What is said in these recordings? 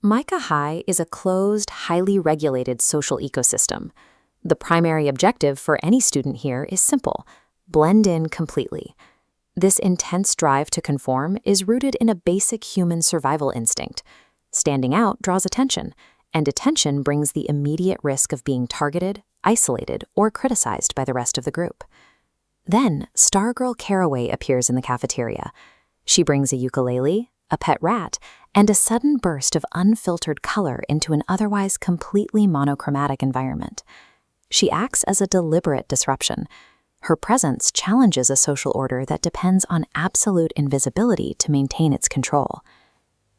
Micah High is a closed, highly regulated social ecosystem. The primary objective for any student here is simple: blend in completely. This intense drive to conform is rooted in a basic human survival instinct. Standing out draws attention, and attention brings the immediate risk of being targeted, isolated, or criticized by the rest of the group. Then, Stargirl Caraway appears in the cafeteria. She brings a ukulele, a pet rat, and a sudden burst of unfiltered color into an otherwise completely monochromatic environment. She acts as a deliberate disruption. Her presence challenges a social order that depends on absolute invisibility to maintain its control.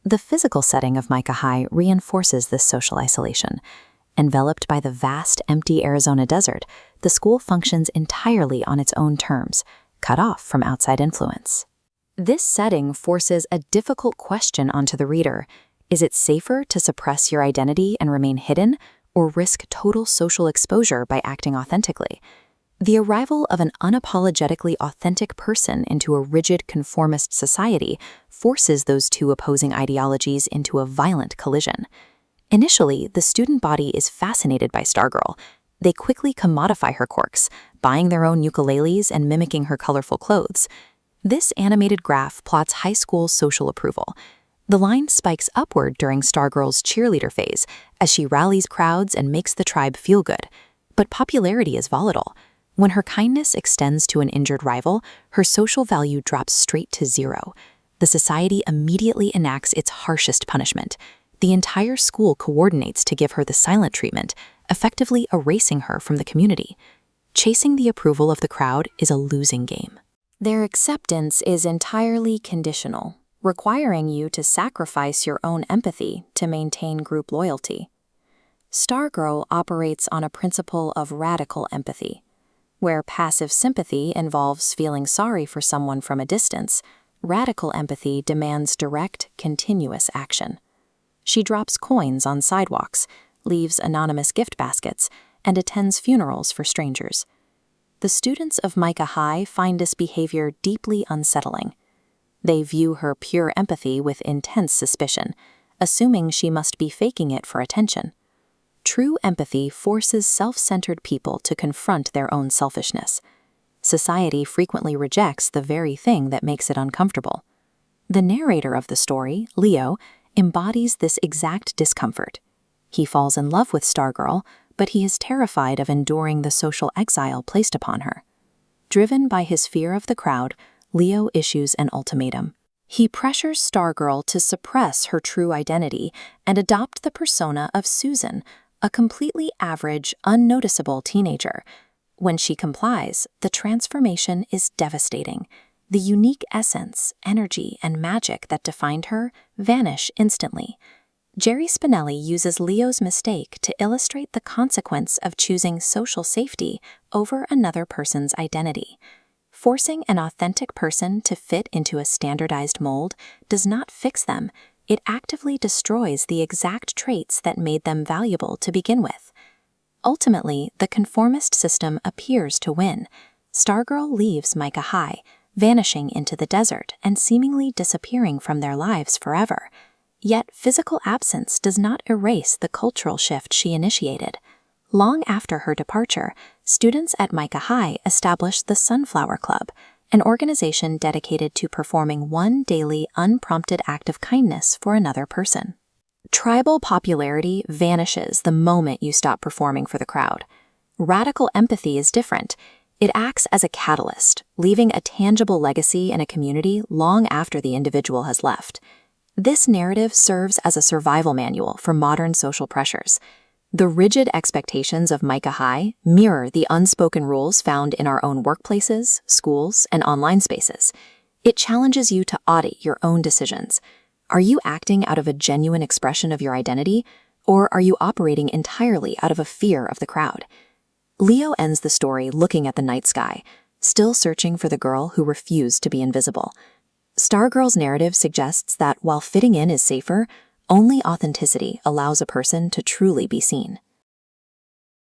The physical setting of Micah High reinforces this social isolation. Enveloped by the vast, empty Arizona desert, the school functions entirely on its own terms, cut off from outside influence. This setting forces a difficult question onto the reader. Is it safer to suppress your identity and remain hidden, or risk total social exposure by acting authentically? The arrival of an unapologetically authentic person into a rigid conformist society forces those two opposing ideologies into a violent collision. Initially, the student body is fascinated by Stargirl. They quickly commodify her quirks, buying their own ukuleles and mimicking her colorful clothes. This animated graph plots high school social approval. The line spikes upward during Stargirl's cheerleader phase as she rallies crowds and makes the tribe feel good. But popularity is volatile. When her kindness extends to an injured rival, her social value drops straight to zero. The society immediately enacts its harshest punishment. The entire school coordinates to give her the silent treatment, effectively erasing her from the community. Chasing the approval of the crowd is a losing game. Their acceptance is entirely conditional, requiring you to sacrifice your own empathy to maintain group loyalty. Stargirl operates on a principle of radical empathy. Where passive sympathy involves feeling sorry for someone from a distance, radical empathy demands direct, continuous action. She drops coins on sidewalks, leaves anonymous gift baskets, and attends funerals for strangers. The students of Micah High find this behavior deeply unsettling. They view her pure empathy with intense suspicion, assuming she must be faking it for attention. True empathy forces self-centered people to confront their own selfishness. Society frequently rejects the very thing that makes it uncomfortable. The narrator of the story, Leo, embodies this exact discomfort. He falls in love with Stargirl, but he is terrified of enduring the social exile placed upon her. Driven by his fear of the crowd, Leo issues an ultimatum. He pressures Stargirl to suppress her true identity and adopt the persona of Susan, a completely average, unnoticeable teenager. When she complies, the transformation is devastating. The unique essence, energy, and magic that defined her vanish instantly. Jerry Spinelli uses Leo's mistake to illustrate the consequence of choosing social safety over another person's identity. Forcing an authentic person to fit into a standardized mold does not fix them. It actively destroys the exact traits that made them valuable to begin with. Ultimately, the conformist system appears to win. Stargirl leaves Micah High, vanishing into the desert and seemingly disappearing from their lives forever. Yet physical absence does not erase the cultural shift she initiated. Long after her departure, students at Micah High established the Sunflower Club, an organization dedicated to performing one daily unprompted act of kindness for another person. Tribal popularity vanishes the moment you stop performing for the crowd. Radical empathy is different. It acts as a catalyst, leaving a tangible legacy in a community long after the individual has left. This narrative serves as a survival manual for modern social pressures. The rigid expectations of Micah High mirror the unspoken rules found in our own workplaces, schools, and online spaces. It challenges you to audit your own decisions. Are you acting out of a genuine expression of your identity, or are you operating entirely out of a fear of the crowd? Leo ends the story looking at the night sky, still searching for the girl who refused to be invisible. Stargirl's narrative suggests that while fitting in is safer, only authenticity allows a person to truly be seen.